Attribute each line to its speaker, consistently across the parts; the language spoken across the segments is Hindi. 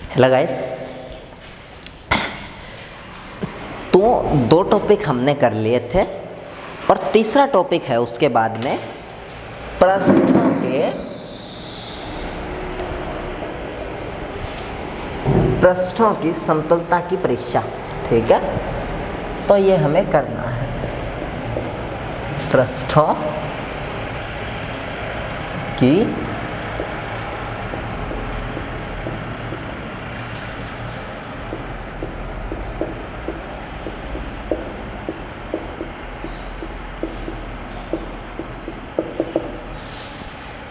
Speaker 1: हेलो गाइस, तो 2 टॉपिक हमने कर लिए थे और तीसरा टॉपिक है उसके बाद में पृष्ठों की समतलता की परीक्षा। ठीक है, तो ये हमें करना है पृष्ठों की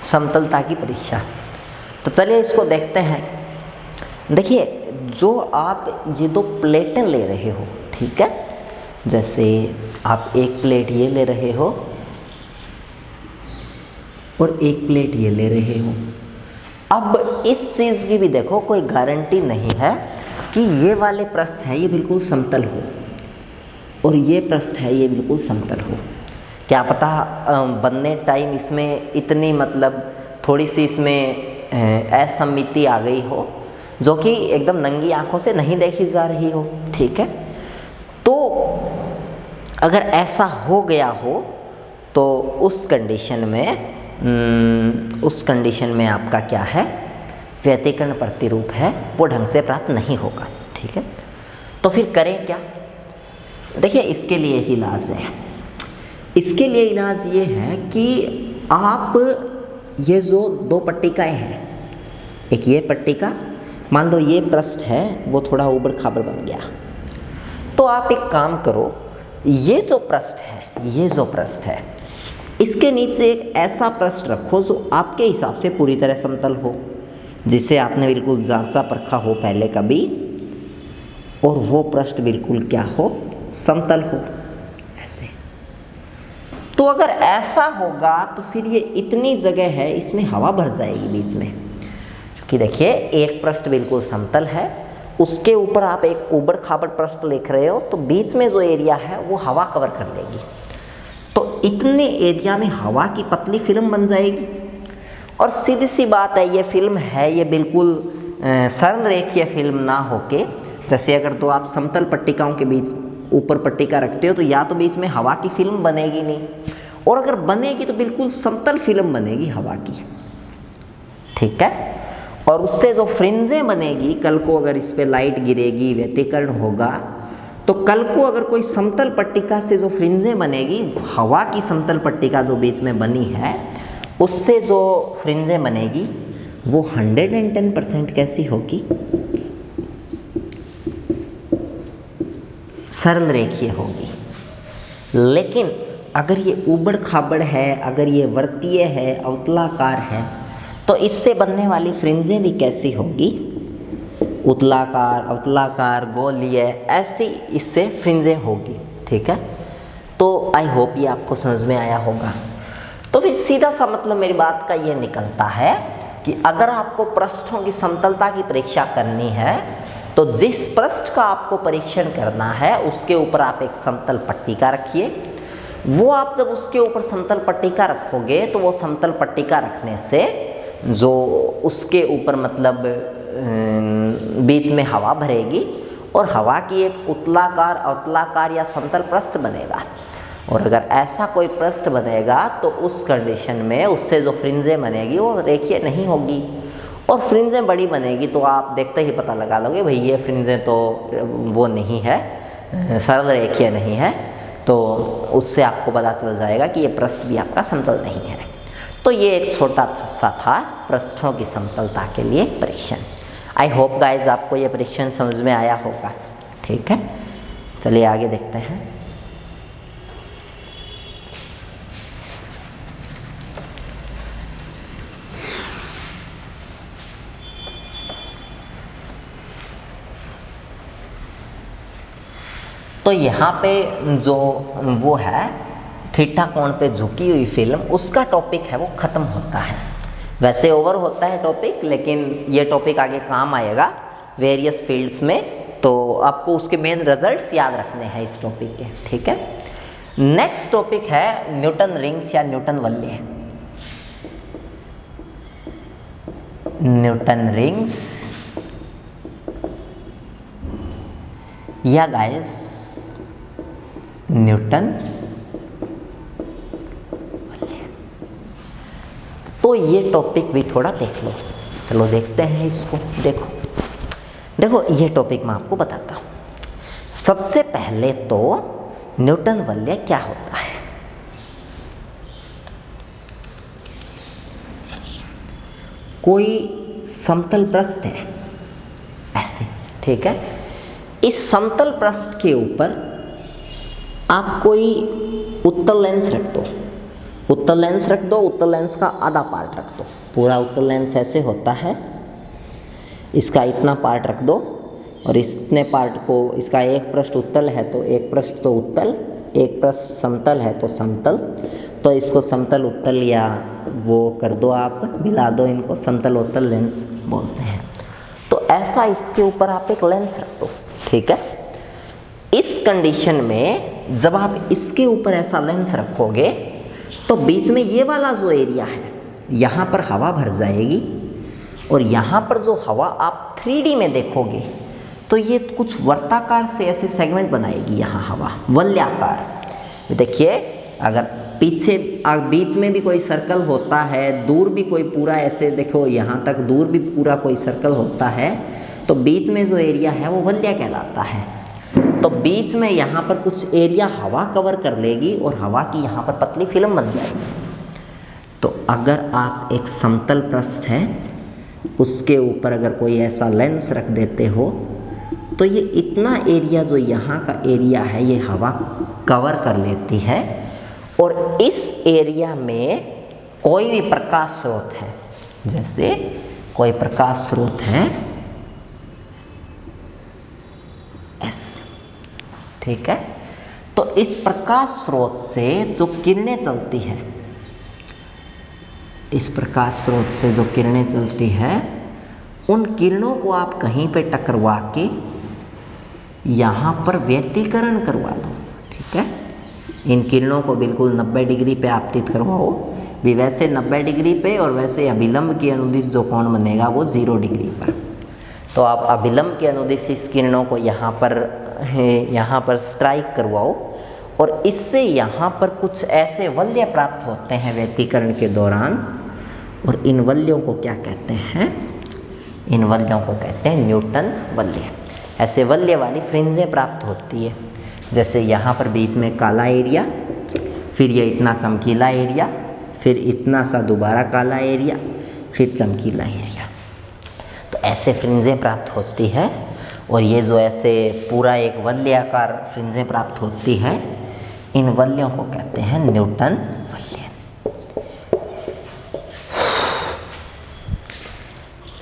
Speaker 1: समतलता की परीक्षा। तो चलिए इसको देखते हैं। देखिए, जो आप ये 2 प्लेटें ले रहे हो, ठीक है, जैसे आप एक प्लेट ये ले रहे हो और एक प्लेट ये ले रहे हो। अब इस चीज़ की भी देखो, कोई गारंटी नहीं है कि ये वाले पृष्ठ है ये बिल्कुल समतल हो और ये पृष्ठ है ये बिल्कुल समतल हो। क्या पता बनने टाइम इसमें इतनी मतलब थोड़ी सी इसमें असममिति आ गई हो जो कि एकदम नंगी आंखों से नहीं देखी जा रही हो। ठीक है, तो अगर ऐसा हो गया हो तो उस कंडीशन में आपका क्या है, व्यतिकरण प्रतिरूप है वो ढंग से प्राप्त नहीं होगा। ठीक है, तो फिर करें क्या? देखिए, इसके लिए एक इलाज है। इसके लिए इलाज ये है कि आप ये जो 2 पट्टिकाएँ हैं, एक ये पट्टिका, मान लो ये पृष्ठ है वो थोड़ा ऊबड़ खाबड़ बन गया, तो आप एक काम करो, ये जो पृष्ठ है इसके नीचे एक ऐसा पृष्ठ रखो जो आपके हिसाब से पूरी तरह समतल हो, जिसे आपने बिल्कुल जांचा परखा हो पहले कभी, और वो पृष्ठ बिल्कुल क्या हो, समतल हो, ऐसे। तो अगर ऐसा होगा तो फिर ये इतनी जगह है इसमें हवा भर जाएगी बीच में, क्योंकि देखिए एक पृष्ठ बिल्कुल समतल है, उसके ऊपर आप एक ऊबड़ खाबड़ पृष्ठ लिख रहे हो, तो बीच में जो एरिया है वो हवा कवर कर लेगी। तो इतने एरिया में हवा की पतली फिल्म बन जाएगी और सीधी सी बात है, ये फिल्म है ये बिल्कुल सरल रेखीय फिल्म ना होके, जैसे अगर 2 आप समतल पट्टिकाओं के बीच ऊपर पट्टिका रखते हो तो या तो बीच में हवा की फिल्म बनेगी नहीं, और अगर बनेगी तो बिल्कुल समतल फिल्म बनेगी हवा की। ठीक है, और उससे जो फ्रिंजें बनेगी, कल को अगर इस पे लाइट गिरेगी, व्यतिकरण होगा, तो कल को अगर कोई समतल पट्टिका से जो फ्रिंजें बनेगी, हवा की समतल पट्टिका जो बीच में बनी है उससे जो फ्रिंजें बनेगी वो 110% कैसी होगी, सरल रेखीय होगी। लेकिन अगर ये ऊबड़ खाबड़ है, अगर ये वृत्तीय है, अवतलाकार है, तो इससे बनने वाली फ्रिंजें भी कैसी होगी, उतलाकार, अवतलाकार, गोलीय, ऐसी इससे फ्रिंजें होगी। ठीक है, तो आई होप ये आपको समझ में आया होगा। तो फिर सीधा सा मतलब मेरी बात का ये निकलता है कि अगर आपको पृष्ठों की समतलता की परीक्षा करनी है तो जिस पृष्ठ का आपको परीक्षण करना है उसके ऊपर आप एक समतल पट्टिका रखिए। वो आप जब उसके ऊपर समतल पट्टिका रखोगे तो वो समतल पट्टिका रखने से जो उसके ऊपर मतलब बीच में हवा भरेगी और हवा की एक उतलाकार, अवतलाकार या समतल पृष्ठ बनेगा। और अगर ऐसा कोई पृष्ठ बनेगा तो उस कंडीशन में उससे जो फ्रिंजें बनेगी वो रेखीय नहीं होगी, और फ्रिंजें बड़ी बनेगी तो आप देखते ही पता लगा लोगे भाई ये फ्रिंजें तो वो नहीं है, सरल रेखीय नहीं है, तो उससे आपको पता चल जाएगा कि ये पृष्ठ भी आपका समतल नहीं है। तो ये एक छोटा सा था पृष्ठों की समतलता के लिए परीक्षण। आई होप गाइज आपको ये परीक्षण समझ में आया होगा। ठीक है, चलिए आगे देखते हैं। तो यहाँ पे जो वो है थीटा कोण पे झुकी हुई फिल्म, उसका टॉपिक है वो ख़त्म होता है। वैसे ओवर होता है टॉपिक, लेकिन ये टॉपिक आगे काम आएगा वेरियस फील्ड्स में, तो आपको उसके मेन रिजल्ट्स याद रखने हैं इस टॉपिक के। ठीक है, नेक्स्ट टॉपिक है न्यूटन रिंग्स या न्यूटन वलय। न्यूटन रिंग्स या गाइस न्यूटन वल्य। तो ये टॉपिक भी थोड़ा देख लो। चलो देखते हैं इसको। देखो ये टॉपिक मैं आपको बताता हूँ। सबसे पहले तो न्यूटन वल्य क्या होता है। कोई समतल पृष्ठ है ऐसे, ठीक है। इस समतल पृष्ठ के ऊपर आप कोई उत्तल लेंस रख दो। उत्तल लेंस रख दो, उत्तल लेंस का आधा पार्ट रख दो। पूरा उत्तल लेंस ऐसे होता है, इसका इतना पार्ट रख दो और इतने पार्ट को, इसका एक पृष्ठ उत्तल है तो एक पृष्ठ तो उत्तल, एक पृष्ठ समतल है तो समतल, तो इसको समतल उत्तल या वो कर दो, आप मिला दो इनको, समतल उत्तल लेंस बोलते हैं। तो ऐसा इसके ऊपर आप एक लेंस रख दो, ठीक है। इस कंडीशन में जब आप इसके ऊपर ऐसा लेंस रखोगे तो बीच में ये वाला जो एरिया है, यहाँ पर हवा भर जाएगी और यहाँ पर जो हवा आप 3D में देखोगे तो ये कुछ वर्ताकार से ऐसे सेगमेंट बनाएगी यहाँ हवा, वलयाकार। देखिए अगर पीछे बीच में भी कोई सर्कल होता है, दूर भी कोई पूरा ऐसे देखो, यहाँ तक दूर भी पूरा कोई सर्कल होता है, तो बीच में जो एरिया है वो वलय कहलाता है। तो बीच में यहाँ पर कुछ एरिया हवा कवर कर लेगी और हवा की यहाँ पर पतली फिल्म बन जाएगी। तो अगर आप एक समतल पृष्ठ है उसके ऊपर अगर कोई ऐसा लेंस रख देते हो तो ये इतना एरिया जो यहाँ का एरिया है ये हवा कवर कर लेती है और इस एरिया में कोई भी प्रकाश स्रोत है, जैसे कोई प्रकाश स्रोत है S, ठीक है। तो इस प्रकाश स्रोत से जो किरणें चलती है, इस प्रकाश स्रोत से जो किरणें चलती है उन किरणों को आप कहीं पे टकरवा के यहाँ पर व्यतिकरण करवा दो, ठीक है। इन किरणों को बिल्कुल 90 डिग्री पे आपतित करवाओ, भी वैसे 90 डिग्री पे और वैसे अभिलंब की अनुदिश जो कोण बनेगा वो 0 डिग्री पर। तो आप अभिलंब के अनुदिश इस किरणों को यहाँ पर स्ट्राइक करवाओ और इससे यहाँ पर कुछ ऐसे वलय प्राप्त होते हैं व्यतिकरण के दौरान, और इन वलयों को क्या कहते हैं? इन वलयों को कहते हैं न्यूटन वलय। ऐसे वलय वाली फ्रिंजें प्राप्त होती है, जैसे यहाँ पर बीच में काला एरिया, फिर ये इतना चमकीला एरिया, फिर इतना सा दोबारा काला एरिया, फिर चमकीला एरिया। तो ऐसे फ्रिंजें प्राप्त होती है और ये जो ऐसे पूरा एक वलयाकार फ्रिंजें प्राप्त होती है, इन वलयों को कहते हैं न्यूटन वलय।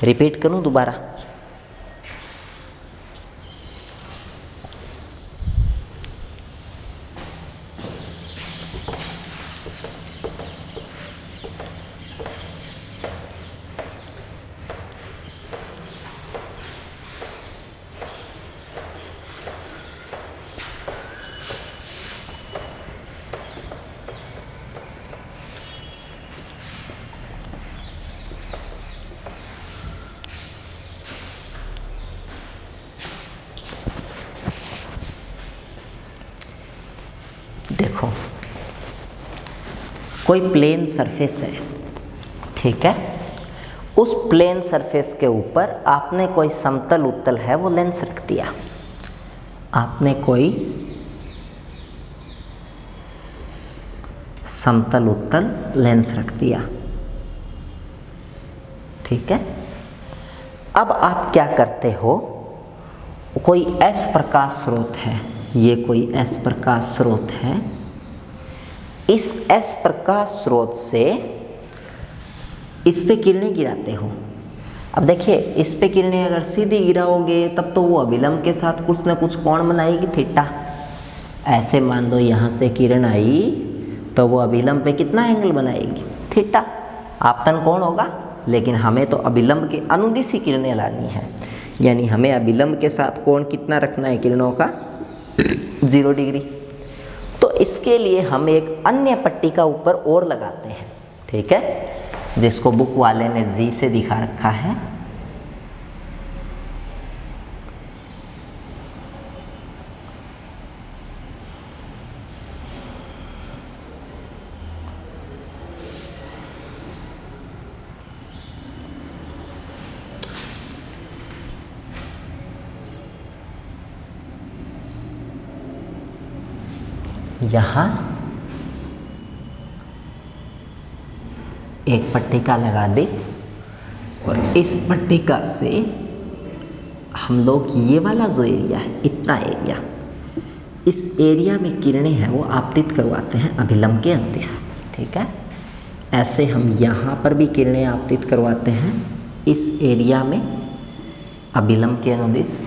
Speaker 1: रिपीट करूं दोबारा? देखो, कोई प्लेन सरफेस है, ठीक है। उस प्लेन सरफेस के ऊपर आपने कोई समतल उत्तल है वो लेंस रख दिया। आपने कोई समतल उत्तल लेंस रख दिया, ठीक है। अब आप क्या करते हो, कोई S प्रकाश स्रोत है, ये कोई S प्रकाश स्रोत है, इस S प्रकाश स्रोत से इस पे किरणें गिराते हो। अब देखिए, इस पे किरणें अगर सीधी गिराओगे तब तो वो अभिलंब के साथ कुछ ना कुछ कोण बनाएगी, थीटा। ऐसे मान लो यहाँ से किरण आई तो वो अभिलंब पे कितना एंगल बनाएगी? थीटा। आपतन कोण होगा, लेकिन हमें तो अभिलंब के अनुदिश ही किरणें लानी है, यानी हमें अभिलंब के साथ कोण कितना रखना है किरणों का? 0 डिग्री। तो इसके लिए हम एक अन्य पट्टिका ऊपर और लगाते हैं, ठीक है, जिसको बुक वाले ने G से दिखा रखा है। यहाँ एक पट्टिका लगा दी और इस पट्टिका से हम लोग ये वाला जो एरिया है, इतना एरिया, इस एरिया में किरणें हैं वो आपतित करवाते हैं अभिलंब के अनुदिश। ठीक है, ऐसे हम यहाँ पर भी किरणें आपतित करवाते हैं इस एरिया में अभिलंब के अनुदिश।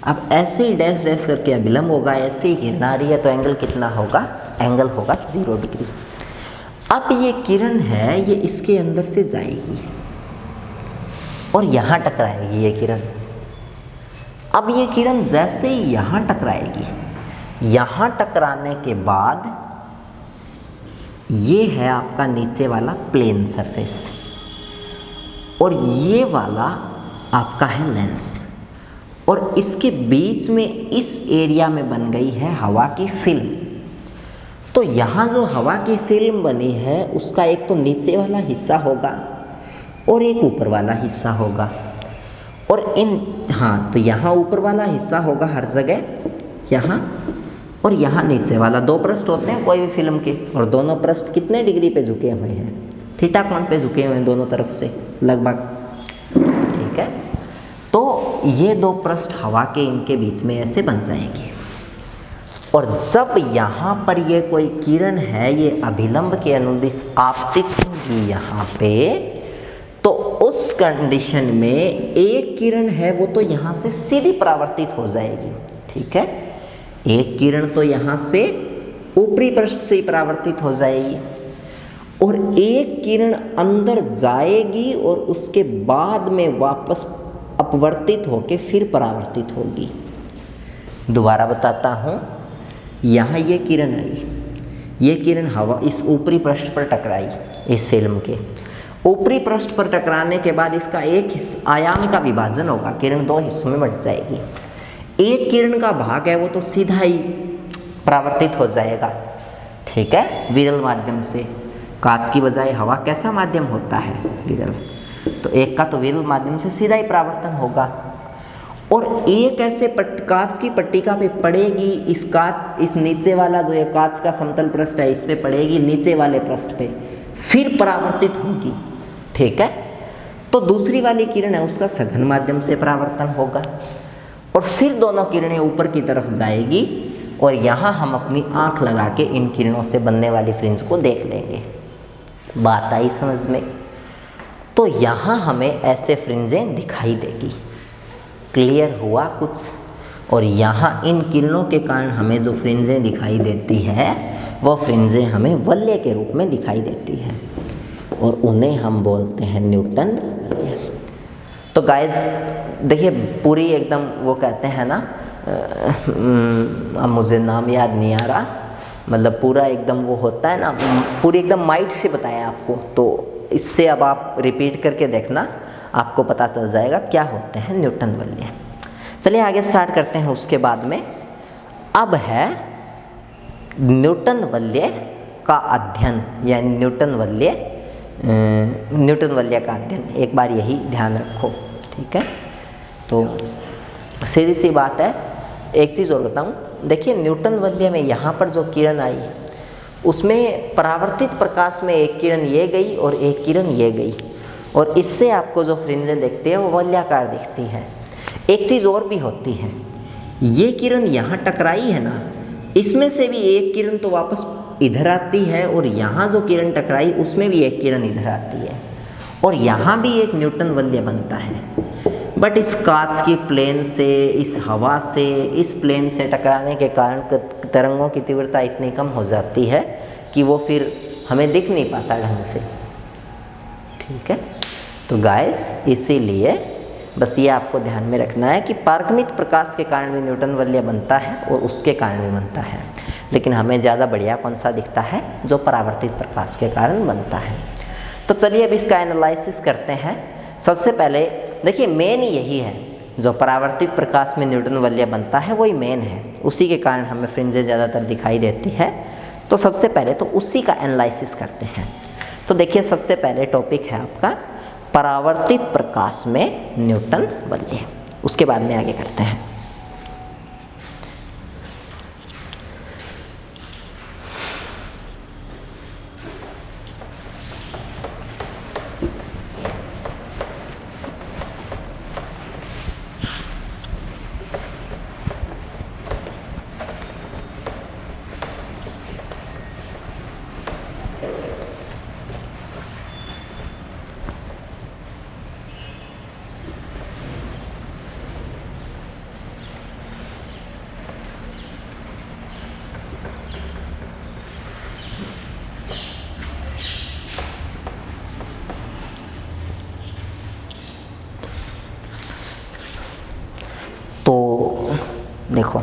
Speaker 1: अब ऐसे ही डैश डैश करके अभिलंब होगा, ऐसे ही किरण आ रही है तो एंगल कितना होगा, एंगल होगा 0 डिग्री। अब ये किरण है ये इसके अंदर से जाएगी और यहाँ टकराएगी ये किरण। अब ये किरण जैसे ही यहाँ टकराएगी, यहाँ टकराने के बाद ये है आपका नीचे वाला प्लेन सरफेस और ये वाला आपका है लेंस, और इसके बीच में इस एरिया में बन गई है हवा की फिल्म। तो यहाँ जो हवा की फिल्म बनी है उसका एक तो नीचे वाला हिस्सा होगा और एक ऊपर वाला हिस्सा होगा, और तो यहाँ ऊपर वाला हिस्सा होगा हर जगह यहाँ, और यहाँ नीचे वाला। 2 पृष्ठ होते हैं कोई भी फिल्म के, और दोनों पृष्ठ कितने डिग्री पे झुके हुए हैं, थीटा कोण पे झुके हुए हैं दोनों तरफ से लगभग। ठीक है, तो ये 2 पृष्ठ हवा के इनके बीच में ऐसे बन जाएंगे, और जब यहाँ पर ये कोई किरण है ये अभिलंब के अनुदिश आपतित होगी यहाँ पे, तो उस कंडीशन में एक किरण है वो तो यहाँ से सीधी परावर्तित हो जाएगी। ठीक है, एक किरण तो यहाँ से ऊपरी पृष्ठ से परावर्तित हो जाएगी, और एक किरण अंदर जाएगी और उसके बाद में वापस अपवर्तित होके फिर परावर्तित होगी। दोबारा बताता हूँ, यहाँ ये किरण आई, ये किरण हवा इस ऊपरी पृष्ठ पर टकराई, इस फिल्म के ऊपरी पृष्ठ पर टकराने के बाद इसका एक आयाम का विभाजन होगा, किरण 2 हिस्सों में बंट जाएगी। एक किरण का भाग है वो तो सीधा ही परावर्तित हो जाएगा। ठीक है, विरल माध्यम से। कांच की बजाय हवा कैसा माध्यम होता है, विरल, तो एक का तो विरल माध्यम से सीधा ही परावर्तन होगा, और एक ऐसे कांच की पट्टिका पे पड़ेगी, इस नीचे वाला जो ये कांच का समतल पृष्ठ है इस पे पड़ेगी, नीचे वाले पृष्ठ पे फिर परावर्तित होगी। ठीक है, तो दूसरी वाली किरण है उसका सघन माध्यम से परावर्तन होगा, और फिर दोनों किरणें ऊपर की तरफ जाएगी, और यहाँ हम अपनी आंख लगा के इन किरणों से बनने वाली फ्रिंज को देख लेंगे। बात आई समझ में? तो यहाँ हमें ऐसे फ्रिंजें दिखाई देगी। क्लियर हुआ कुछ? और यहाँ इन किरणों के कारण हमें जो फ्रिंजें दिखाई देती है वो फ्रिंजें हमें वलय के रूप में दिखाई देती है, और उन्हें हम बोलते हैं न्यूटन वलय। तो गाइस देखिए, पूरी एकदम वो कहते हैं ना, अब मुझे नाम याद नहीं आ रहा, मतलब पूरा एकदम वो होता है ना, पूरी एकदम माइंड से बताया आपको। तो इससे अब आप रिपीट करके देखना, आपको पता चल जाएगा क्या होते हैं न्यूटन वलय। चलिए आगे स्टार्ट करते हैं। उसके बाद में अब है न्यूटन वलय का अध्ययन, यानी न्यूटन वलय का अध्ययन। एक बार यही ध्यान रखो। ठीक है, तो सीधी सी बात है। एक चीज़ और बताऊँ, देखिए न्यूटन वलय में यहाँ पर जो किरण आई उसमें परावर्तित प्रकाश में एक किरण ये गई और एक किरण ये गई, और इससे आपको जो फ्रिंजें देखते हैं वो वलयाकार दिखती है। एक चीज़ और भी होती है, ये किरण यहाँ टकराई है ना, इसमें से भी एक किरण तो वापस इधर आती है, और यहाँ जो किरण टकराई उसमें भी एक किरण इधर आती है, और यहाँ भी एक न्यूटन वलय बनता है। बट इस कांच की प्लेन से, इस हवा से, इस प्लेन से टकराने के कारण तरंगों की तीव्रता इतनी कम हो जाती है कि वो फिर हमें दिख नहीं पाता ढंग से। ठीक है, तो गाइस इसीलिए बस ये आपको ध्यान में रखना है कि पारगमित प्रकाश के कारण भी न्यूटन वलय बनता है और उसके कारण भी बनता है, लेकिन हमें ज़्यादा बढ़िया कौन सा दिखता है, जो परावर्तित प्रकाश के कारण बनता है। तो चलिए अब इसका एनालिसिस करते हैं। सबसे पहले देखिए, मेन यही है, जो परावर्तित प्रकाश में न्यूटन वलय बनता है वही मेन है, उसी के कारण हमें फ्रिंजें ज़्यादातर दिखाई देती है। तो सबसे पहले तो उसी का एनालिसिस करते हैं। तो देखिए, सबसे पहले टॉपिक है आपका परावर्तित प्रकाश में न्यूटन वलय, उसके बाद में आगे करते हैं। तो देखो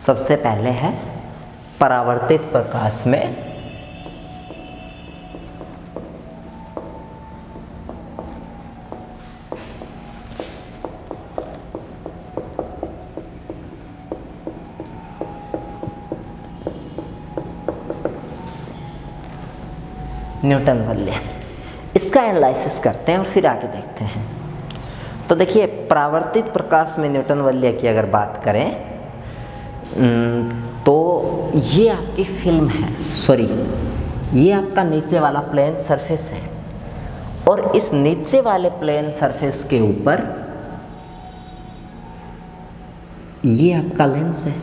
Speaker 1: सबसे पहले है परावर्तित प्रकाश में न्यूटन वलय, इसका एनालिसिस करते हैं और फिर आगे देखते हैं। तो देखिए परावर्तित प्रकाश में न्यूटन वलय की अगर बात करें तो ये आपकी फिल्म है, सॉरी ये आपका नीचे वाला प्लेन सरफेस है और इस नीचे वाले प्लेन सरफेस के ऊपर ये आपका लेंस है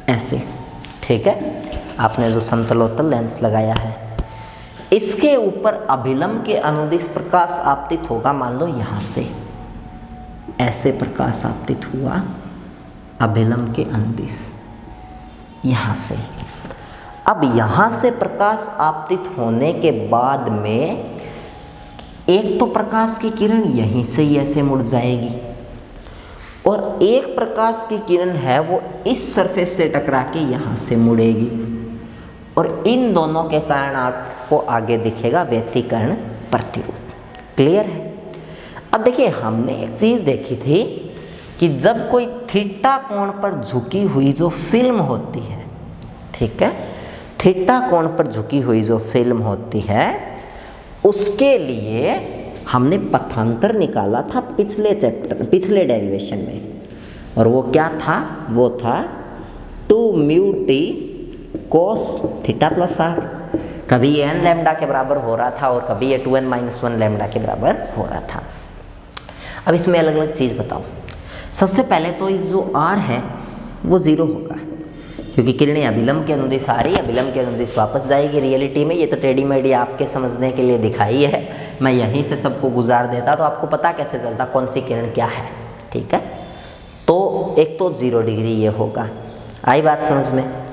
Speaker 1: ऐसे, ठीक है। आपने जो समतलोत्तल लेंस लगाया है इसके ऊपर अभिलंब के अनुदिश प्रकाश आपतित होगा, मान लो यहाँ से ऐसे प्रकाश आपतित हुआ अभिलंब के अनुदिश यहाँ से। अब यहाँ से प्रकाश आपतित होने के बाद में एक तो प्रकाश की किरण यहीं से ही ऐसे मुड़ जाएगी और एक प्रकाश की किरण है वो इस सरफेस से टकरा के यहाँ से मुड़ेगी और इन दोनों के कारण आपको आगे दिखेगा व्यतिकरण प्रतिरूप। क्लियर है? अब देखिए हमने एक चीज़ देखी थी कि जब कोई थीटा कोण पर झुकी हुई जो फिल्म होती है, ठीक है, थीटा कोण पर झुकी हुई जो फिल्म होती है उसके लिए हमने पथांतर निकाला था पिछले चैप्टर, पिछले डेरिवेशन में, और वो क्या था? वो था 2μt cos theta plus r। कभी ये n लैम्डा के बराबर हो रहा था और कभी ये 2n-1 लैम्डा के बराबर हो रहा था। अब इसमें अलग अलग चीज़ बताओ। सबसे पहले तो ये जो r है वो 0 होगा क्योंकि किरणें अभिलंब के अनुदिश आ रही है, अभिलंब के अनुदिश वापस जाएगी। रियलिटी में ये तो टेढ़ी मेढ़ी आपके समझने के लिए दिखाई है, मैं यहीं से सबको गुजार देता तो आपको पता कैसे चलता कौन सी किरण क्या है, ठीक है। तो एक तो 0 डिग्री ये होगा, आई बात समझ में।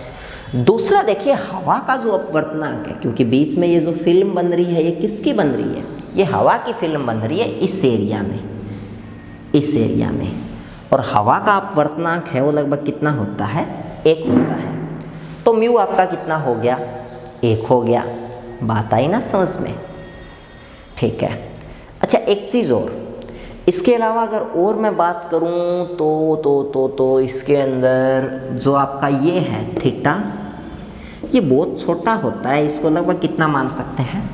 Speaker 1: दूसरा देखिए हवा का जो अपवर्तनांक है, क्योंकि बीच में ये जो फिल्म बन रही है ये किसकी बन रही है? ये हवा की फिल्म बन रही है इस एरिया में, इस एरिया में, और हवा का अपवर्तनांक है वो लगभग कितना होता है? 1 होता है। तो म्यू आपका कितना हो गया? 1 हो गया। बात आई ना समझ में? ठीक है। अच्छा एक चीज़ और, इसके अलावा अगर और मैं बात करूं तो इसके अंदर जो आपका ये है थीटा, ये बहुत छोटा होता है, इसको लगभग कितना मान सकते हैं?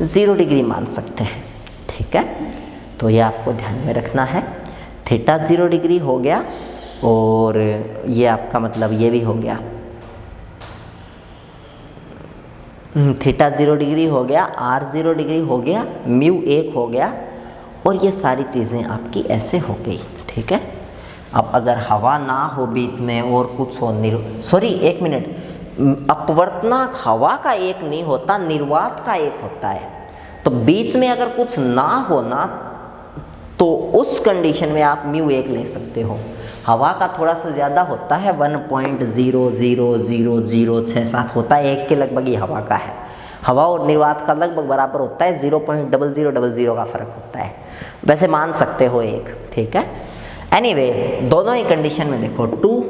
Speaker 1: 0 डिग्री मान सकते हैं, ठीक है। तो ये आपको ध्यान में रखना है, थीटा 0 डिग्री हो गया और ये आपका मतलब ये भी हो गया, थीटा 0 डिग्री हो गया, r 0 डिग्री हो गया, म्यू 1 हो गया और ये सारी चीज़ें आपकी ऐसे हो गई, ठीक है। अब अगर हवा ना हो बीच में और कुछ हो, सॉरी 1 मिनट, अपवर्तनांक हवा का 1 नहीं होता, निर्वात का 1 होता है। तो बीच में अगर कुछ ना हो ना तो उस कंडीशन में आप म्यू 1 ले सकते हो। हवा का थोड़ा सा ज़्यादा होता है, 1.0000067 होता है, 1 के लगभग ही हवा का है। हवा और निर्वात का लगभग बराबर होता है, 0.0000 का फर्क होता है, वैसे मान सकते हो 1, ठीक है। एनीवे दोनों ही कंडीशन में देखो 2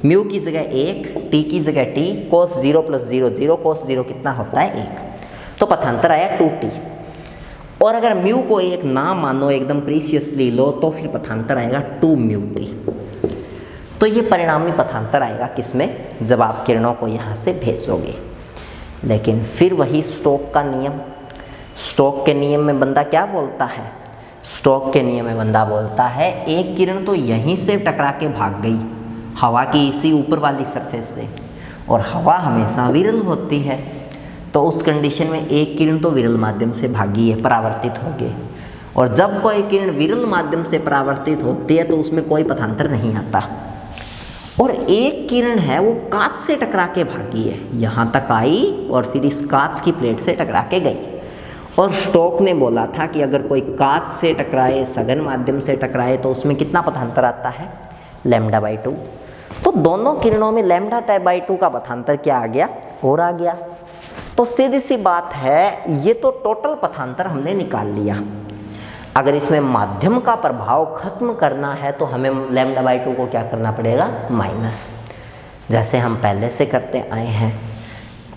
Speaker 1: म्यू की जगह 1, टी की जगह टी, cos 0 + 0 0, cos 0 कितना होता है? 1, तो पथांतर आया 2t। और अगर म्यू को 1 ना मानो, एकदम प्रीशियसली लो, तो फिर पथांतर आएगा 2μt। तो ये परिणामी पथांतर आएगा किसमें? जब आप किरणों को यहाँ से भेजोगे। लेकिन फिर वही स्टोक का नियम, स्टोक के नियम में बंदा क्या बोलता है? स्टोक के नियम में बंदा बोलता है एक किरण तो यहीं से टकरा के भाग गई हवा की इसी ऊपर वाली सरफेस से, और हवा हमेशा विरल होती है, तो उस कंडीशन में एक किरण तो विरल माध्यम से भागी है, परावर्तित हो गई। और जब कोई किरण विरल माध्यम से परावर्तित होती है तो उसमें कोई पथांतर नहीं आता। और एक किरण है वो कांच से टकरा के भागी है, यहाँ तक आई और फिर इस कांच की प्लेट से टकरा के गई, और स्टोक ने बोला था कि अगर कोई कांच से टकराए, सघन माध्यम से टकराए, तो उसमें कितना पथांतर आता है, λ/2। तो दोनों किरणों में λ/2 का पथांतर क्या आ गया, 4 आ गया। तो सीधी सी बात है, ये तो टोटल पथांतर हमने निकाल लिया। अगर इसमें माध्यम का प्रभाव खत्म करना है तो हमें λ/2 को क्या करना पड़ेगा, माइनस, जैसे हम पहले से करते आए हैं।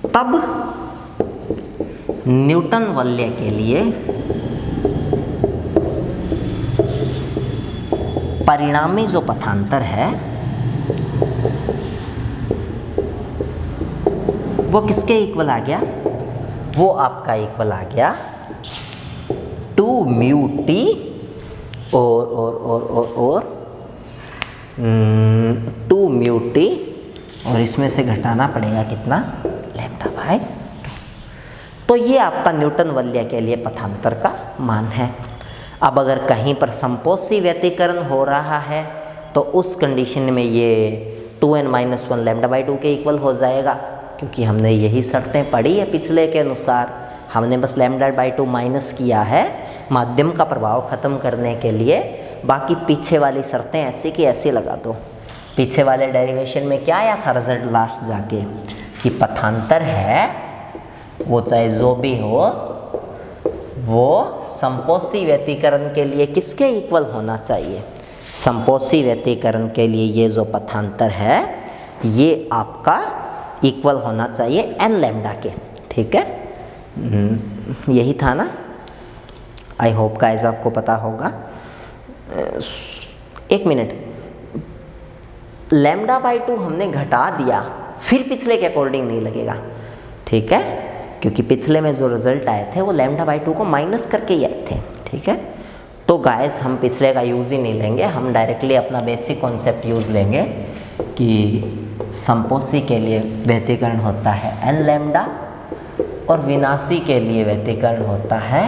Speaker 1: तब न्यूटन वलय के लिए परिणामी जो पथांतर है वो किसके इक्वल आ गया, वो आपका इक्वल आ गया 2μt और 2μt, और इसमें से घटाना पड़ेगा कितना, λ/2। तो ये आपका न्यूटन वलय के लिए पथांतर का मान है। अब अगर कहीं पर संपोषी व्यतिकरण हो रहा है तो उस कंडीशन में ये 2n-1 λ/2 के इक्वल हो जाएगा, क्योंकि हमने यही शर्तें पढ़ी है पिछले के अनुसार। हमने बस λ/2 माइनस किया है माध्यम का प्रभाव खत्म करने के लिए, बाकी पीछे वाली शर्तें ऐसी की ऐसी लगा दो। पीछे वाले डेरिवेशन में क्या आया था रिजल्ट लास्ट जाके, कि पथांतर है वो चाहे जो भी हो वो संपोषी व्यतिकरण के लिए किसके इक्वल होना चाहिए, संपोषी व्यतिकरण के लिए ये जो पथांतर है ये आपका इक्वल होना चाहिए n λ के, ठीक है। यही था ना, आई होप गाइस आपको पता होगा। एक मिनट, λ/2 हमने घटा दिया, फिर पिछले के अकॉर्डिंग नहीं लगेगा, ठीक है, क्योंकि पिछले में जो रिजल्ट आए थे वो λ/2 को माइनस करके ही आए थे, ठीक है। तो गाइस हम पिछले का यूज़ ही नहीं लेंगे, हम डायरेक्टली अपना बेसिक कॉन्सेप्ट यूज़ लेंगे कि संपोषी के लिए व्यतिकरण होता है n λ और विनाशी के लिए व्यतिकरण होता है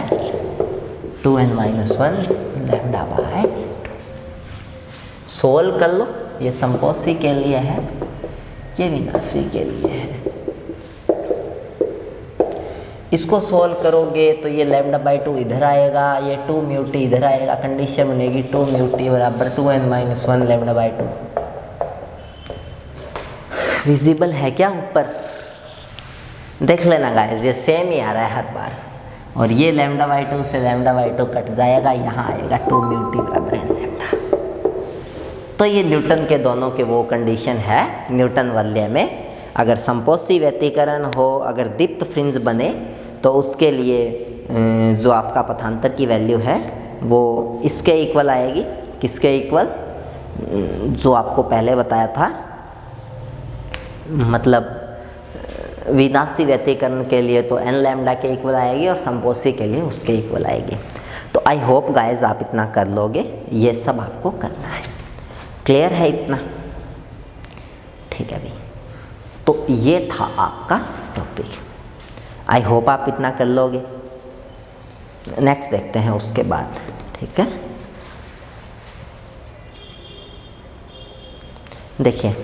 Speaker 1: 2n-1 λ/2। सोल्व कर लो, ये संपोषी के लिए है, ये विनाशी के लिए है। इसको सोल्व करोगे तो ये λ/2 इधर आएगा, ये 2μt इधर आएगा, कंडीशन बनेगी 2μt बराबर 2n-1 λ/2। विजिबल है क्या ऊपर, देख लेना गाइस, ये सेम ही आ रहा है हर बार, और ये λ/2 से λ/2 कट जाएगा, यहाँ आएगा 2μt बराबर n λ। तो ये न्यूटन के दोनों के वो कंडीशन है न्यूटन वलय में। अगर संपोषी व्यतिकरण हो, अगर दीप्त फ्रिंज बने, तो उसके लिए जो आपका पथांतर की वैल्यू है वो इसके इक्वल आएगी, किसके इक्वल, जो आपको पहले बताया था, मतलब विनाशी व्यतिकरण के लिए तो n λ के इक्वल आएगी और संपोषी के लिए उसके इक्वल आएगी। तो आई होप गाइस आप इतना कर लोगे, ये सब आपको करना है। क्लियर है इतना, ठीक है भाई। तो ये था आपका टॉपिक, आई होप आप इतना कर लोगे। नेक्स्ट देखते हैं उसके बाद, ठीक है। देखिए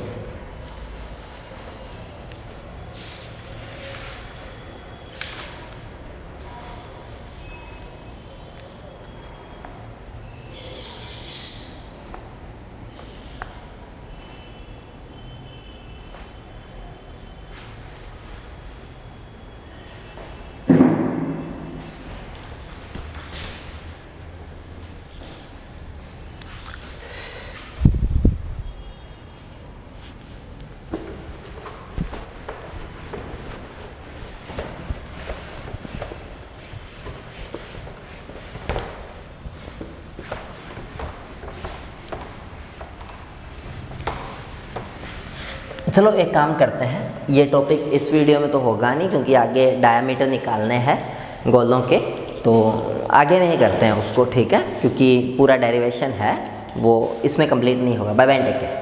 Speaker 1: चलो एक काम करते हैं, ये टॉपिक इस वीडियो में तो होगा नहीं क्योंकि आगे डायमीटर निकालने हैं गोलों के, तो आगे में ही करते हैं उसको, ठीक है, क्योंकि पूरा डेरिवेशन है वो इसमें कंप्लीट नहीं होगा। Bye bye, take care.